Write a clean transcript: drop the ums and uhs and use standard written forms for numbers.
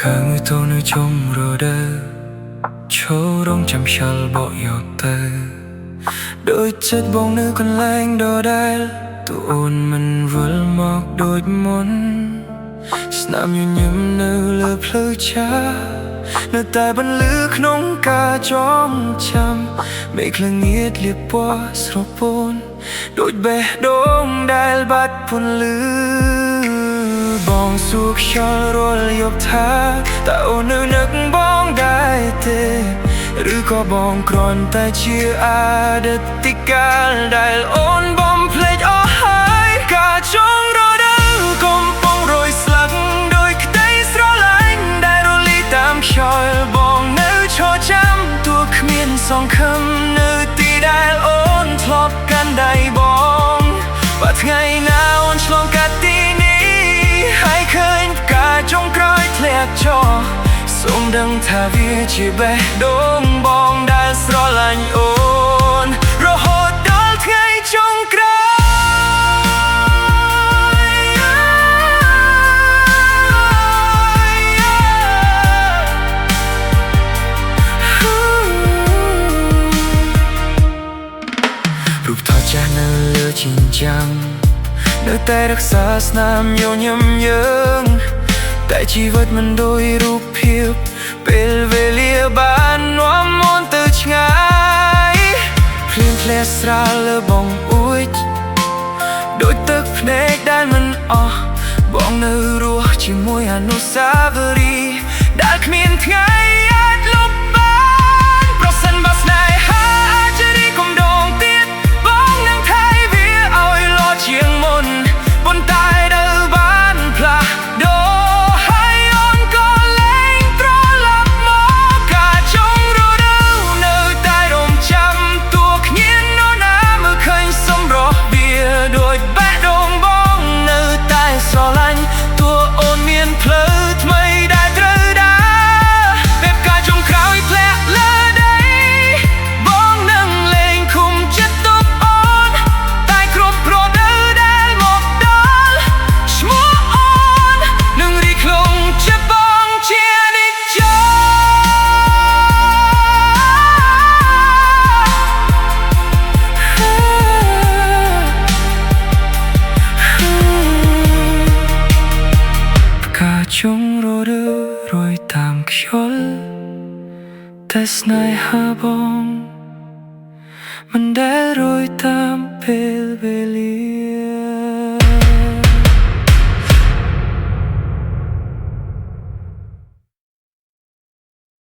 ខាងទៅនៅជុំរដូវឈរងចាំខ្យល់បក់យកទៅដូចចិត្តបងនៅកន្លែងដដែលទូអូនមិនវិលមកដូចមុនស្នាមញញឹមនៅលើផ្លូវឆានៅតែបន្លឺក្នុងការចងចាំមេឃល្ងាចលាបពណ៌ស្រពោនដូចបេះដូងដែលបាត់ពន្លឺបងសួរខ្យល់រាល់យប់ថាតើអូននៅនឹកបងដែរទេឬក៏បងគ្រាន់តែជាអតីតកាលដែលអូនបំភ្លេចអស់ហើយការចងរដូវកំពុងរោយស្លឹកដោយក្តីស្រឡាញ់ដែលរលាយតាមខ្យល់បងនៅឈរចាំទោះគ្មានសង្ឃឹមនៅទីដែលអូនធ្លាប់កាន់ដៃបងបើថ្ងៃណាអូនឆ្លងកាត់ទីនេះហើយឃើញផ្កាចុងក្រោយធ្លាក់ចុះសូមដឹងថាវាជាបេះដូងបងដែលស្រឡាញ់អូនរហូតដល់ថ្ងៃចុងក្រោយរូបថតចាស់នៅលើជញ្ជាំងនៅតែរក្សាស្នាមញញឹមយើងតែជីវិតមិនដូចរូបភាពពេលវេលាបាននាំអូនទៅឆ្ងាយភ្លៀងធ្លាក់ស្រាលលើបងអួចដូចទឹកភ្នែកដែលមិនអស់បងនៅរស់ជាមួយអនុស្សាវរីយ៍ដែលគ្មានថ្ងៃអាចលុបបានប្រសិនបើស្នេហាអាចជារីកុំដងទៀតបងនឹងថែវាឲ្យល្អជាងមុនប៉ុន្តែនៅបានផ្លាស់ដូរចុងរដូវរយតាមខ្យល់តែស្នេហាបងមិនដែលរយតាមពេលវេលា